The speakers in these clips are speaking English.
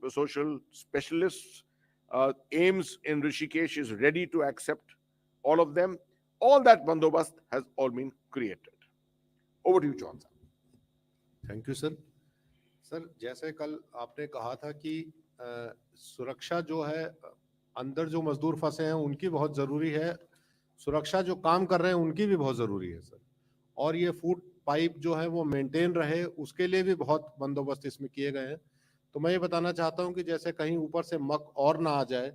social specialists. AIMS in Rishikesh is ready to accept all of them. All that bandobast has all been created. Over to you, John. Thank you sir. Sir, जैसे कल आपने कहा था कि सुरक्षा जो है, अंदर जो मजदूर फंसे हैं उनकी बहुत ज़रूरी है, सुरक्षा जो काम कर रहे हैं उनकी भी बहुत ज़रूरी है सर. और ये फूड पाइप जो है वो मेंटेन रहे, उसके लिए भी बहुत बंदोबस्त इसमें किए गए हैं. तो मैं ये बताना चाहता हूँ कि जैसे कहीं ऊपर से मक और ना आ जाए,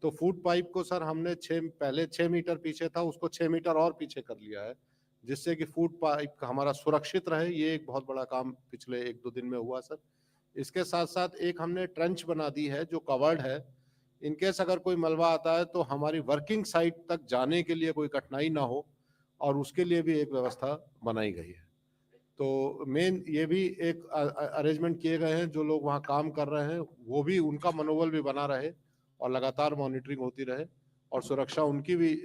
तो फूड पाइप को सर हमने पहले 6 मीटर पीछे था, उसको 6 मीटर और पीछे कर लिया है, जिससे कि फूड पाइप हमारा सुरक्षित रहे. ये एक बहुत बड़ा काम पिछले 1-2 दिन में हुआ सर. इसके साथ साथ एक हमने ट्रेंच बना दी है जो कवर्ड है. इनकेस अगर कोई मलबा आता है तो हमारी वर्किंग साइट तक जाने के लिए कोई कठिनाई ना हो, और उसके लिए भी एक व्यवस्था बनाई गई है. तो मेन ये भी एक अरेंजमेंट किए गए हैं, जो लोग वहाँ काम कर रहे हैं वो भी, उनका मनोबल भी बना रहे और लगातार मॉनिटरिंग होती रहे और सुरक्षा उनकी भी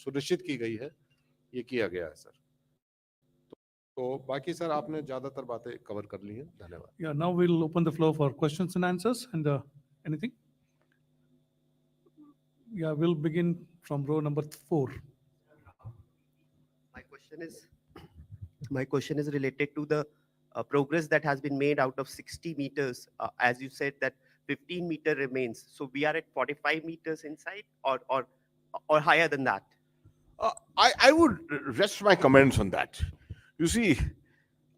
सुनिश्चित की गई है. ये किया गया है सर. तो बाकी सर आपने ज्यादातर बातें कवर कर ली हैं. धन्यवाद. Yeah, now we'll open the floor for questions and answers. And anything? Yeah, we'll begin from row number 4. My question is related to the progress that has been made out of 60 meters. As you said that 15 meter remains. So we are at 45 meters inside or higher than that. I would rest my comments on that. You see,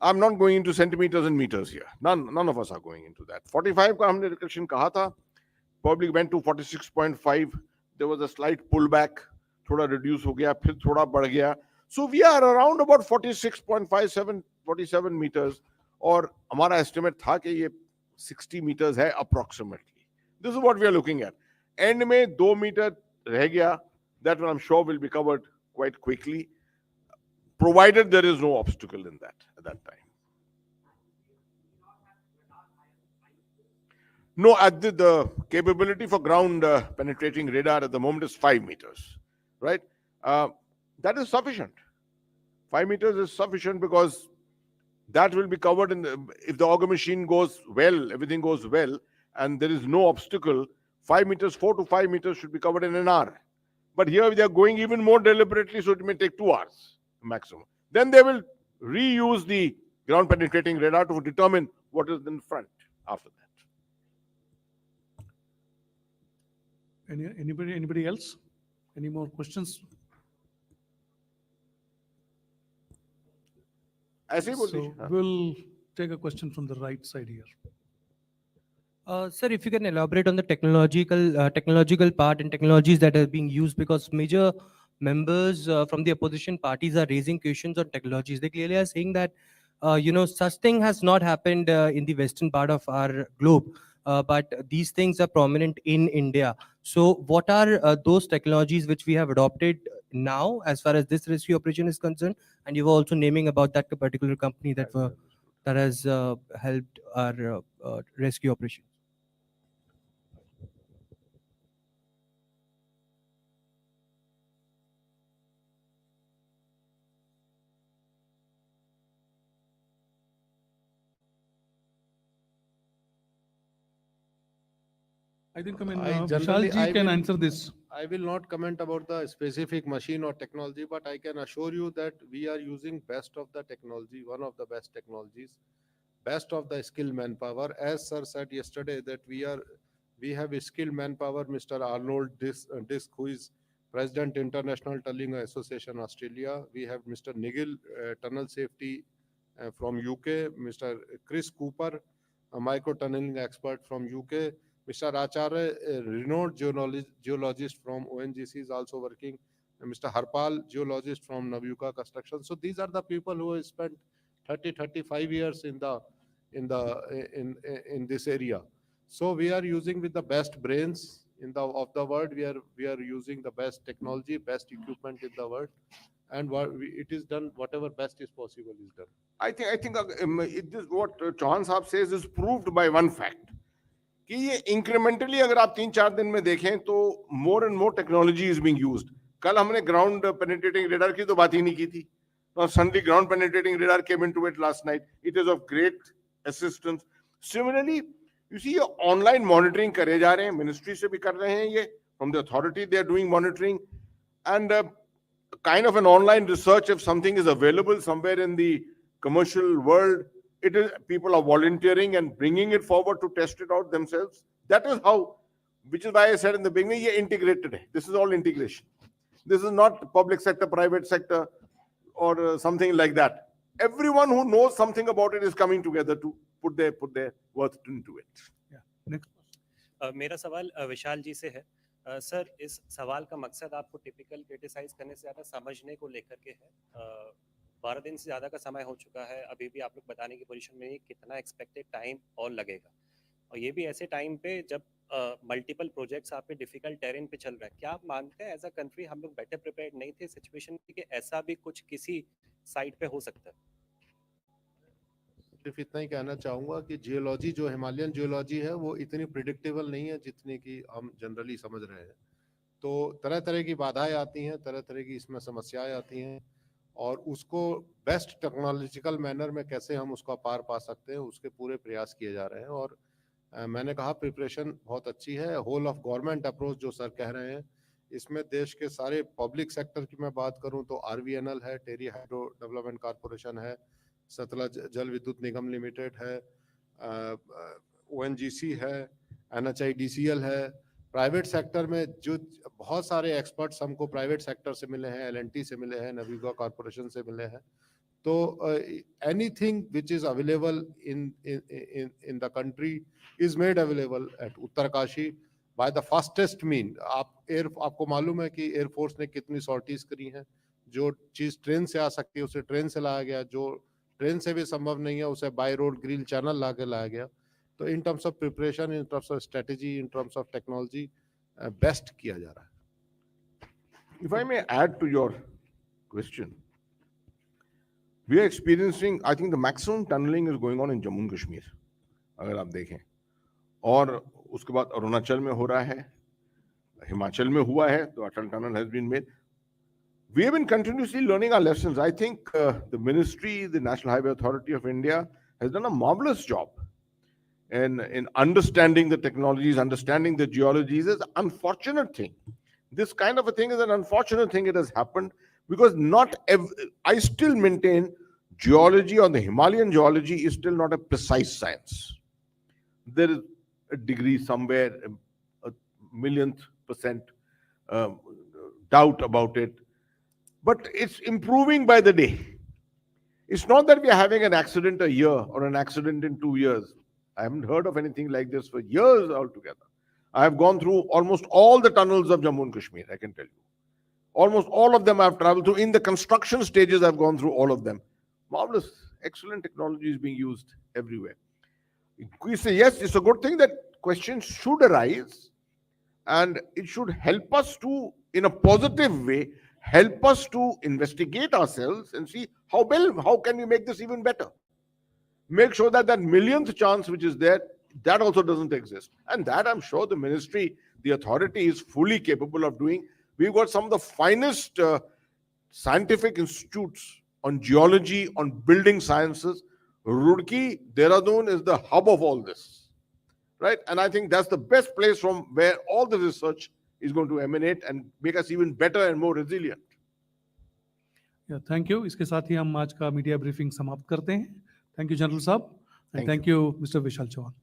I'm not going into centimeters and meters here. None of us are going into that. 45 का हमने reduction कहा था. Probably went to 46.5. There was a slight pullback. थोड़ा reduce हो गया, फिर थोड़ा बढ़ गया. So we are around about 46.57, 47 meters. और हमारा estimate था कि ये 60 meters है approximately. This is what we are looking at. End में 2 meter रह गया. That one I'm sure will be covered quite quickly, provided there is no obstacle in that at that time. No, at the capability for ground penetrating radar at the moment is 5 meters, right? That is sufficient. 5 meters is sufficient because that will be covered if the auger machine goes well, everything goes well, and there is no obstacle, 5 meters, 4 to 5 meters should be covered in an hour. But here they are going even more deliberately, so it may take 2 hours maximum. Then they will reuse the ground penetrating radar to determine what is in front after that. Anybody else? Any more questions? So we'll take a question from the right side here. Sir, if you can elaborate on the technological part and technologies that are being used, because major members from the opposition parties are raising questions on technologies. They clearly are saying that, such thing has not happened in the western part of our globe, but these things are prominent in India. So what are those technologies which we have adopted now as far as this rescue operation is concerned? And you were also naming about that particular company that has helped our rescue operation. I think Vishal ji can answer this. I will not comment about the specific machine or technology, but I can assure you that we are using best of the technology, one of the best technologies, best of the skilled manpower. As sir said yesterday that we have a skilled manpower, Mr. Arnold Disk, who is President International Tunneling Association Australia. We have Mr. Nigel, Tunnel Safety from UK, Mr. Chris Cooper, a micro tunneling expert from UK, Mr. Acharya, a renowned geologist from ONGC, is also working. Mr. Harpal, geologist from Navyuka Construction. So these are the people who have spent 35 years in this area. So we are using with the best brains of the world. We are using the best technology, best equipment in the world, and it is done. Whatever best is possible is done. I think what Chauhan Saab says is proved by one fact. कि ये incrementally अगर आप 3-4 दिन में देखें तो more and more technology is being used. कल हमने ground penetrating radar की तो बात ही नहीं की थी. Suddenly ground penetrating radar came into it last night. It is of great assistance. Similarly, You see, ये ऑनलाइन मॉनिटरिंग करे जा रहे हैं, मिनिस्ट्री से भी कर रहे हैं, ये from the authority they are doing monitoring, and kind of an online research. If something is available somewhere in the commercial world, it is, people are volunteering and bringing it forward to test it out themselves. That is how, which is why I said in the beginning, ये integrated है. This is all integration. This is not public sector, private sector, or something like that. Everyone who knows something about it is coming together to put their worth into it. Next. मेरा सवाल विशाल जी से है। Sir, इस सवाल का मकसद आपको typical criticise करने से ज़्यादा समझने को लेकर के है। 12 दिन से ज़्यादा का समय हो चुका है, अभी भी आप लोग बताने की पोजीशन में नहीं कितना एक्सपेक्टेड टाइम और लगेगा, और ये भी ऐसे टाइम पे जब मल्टीपल प्रोजेक्ट्स आप पे डिफिकल्ट टेरेन पे चल रहा है। क्या आप मानते हैं एज अ कंट्री हम लोग बेटर प्रिपेयर्ड नहीं थे सिचुएशन कि ऐसा भी कुछ किसी साइड पे हो सकता है? सिर्फ इतना ही कहना चाहूँगा कि जियोलॉजी जो हिमालयन जियोलॉजी है वो इतनी प्रिडिक्टेबल नहीं है जितनी कि हम जनरली समझ रहे हैं। तो तरह तरह की बाधाएं आती हैं, तरह तरह की इसमें समस्याएं आती हैं, और उसको बेस्ट टेक्नोलॉजिकल मैनर में कैसे हम उसका पार पा सकते हैं उसके पूरे प्रयास किए जा रहे हैं। और मैंने कहा प्रिपरेशन बहुत अच्छी है। होल ऑफ गवर्नमेंट अप्रोच जो सर कह रहे हैं, इसमें देश के सारे पब्लिक सेक्टर की मैं बात करूं तो आरवीएनएल है, टेरी हाइड्रो डेवलपमेंट कॉरपोरेशन है, सतलज जल विद्युत निगम लिमिटेड है, ओएनजीसी है, एनएचआईडीसीएल है। प्राइवेट सेक्टर में जो बहुत सारे एक्सपर्ट्स हमको प्राइवेट सेक्टर से मिले हैं, एलएनटी से मिले हैं, नवीगा कॉरपोरेशन से मिले हैं। तो anything which is available in the country is made available at Uttarkashi by the fastest mean. आपको मालूम है कि एयरफोर्स ने कितनी सॉर्टीज करी हैं। जो चीज़ ट्रेन से आ सकती है उसे ट्रेन से लाया गया, जो ट्रेन से भी संभव नहीं है उसे बाय रोड ग्रिल चैनल ला के लाया गया। तो in terms of preparation, in terms of strategy, in terms of technology best किया जा रहा है। If I may add to your question, we are experiencing, I think the maximum tunneling is going on in Jammu and Kashmir, अगर आप देखें, और उसके बाद अरुणाचल में हो रहा है, हिमाचल में हुआ है, तो अटल tunnel has been made. We have been continuously learning our lessons. I think the ministry, the National Highway Authority of India has done a marvelous job in understanding the technologies, understanding the geologies. It's an unfortunate thing. This kind of a thing is an unfortunate thing. It has happened because I still maintain geology, or the Himalayan geology is still not a precise science. There is a degree somewhere, a millionth percent doubt about it. But it's improving by the day. It's not that we are having an accident a year or an accident in 2 years. I haven't heard of anything like this for years altogether. I have gone through almost all the tunnels of Jammu and Kashmir, I can tell you. Almost all of them I've traveled through. In the construction stages, I've gone through all of them. Marvelous, excellent technology is being used everywhere. We say, yes, it's a good thing that questions should arise, and it should help us to, in a positive way, help us to investigate ourselves and see how can we make this even better. Make sure that that millionth chance which is there, that also doesn't exist. And that I'm sure the ministry, the authority is fully capable of doing. We've got some of the finest scientific institutes on geology, on building sciences. Roorkee, Dehradun is the hub of all this, right? And I think that's the best place from where all the research is going to emanate and make us even better and more resilient. Thank you. इसके साथ ही हम आज का media briefing समाप्त करते हैं। Thank you general साहब, and Thank thank you mister Vishal Chauhan.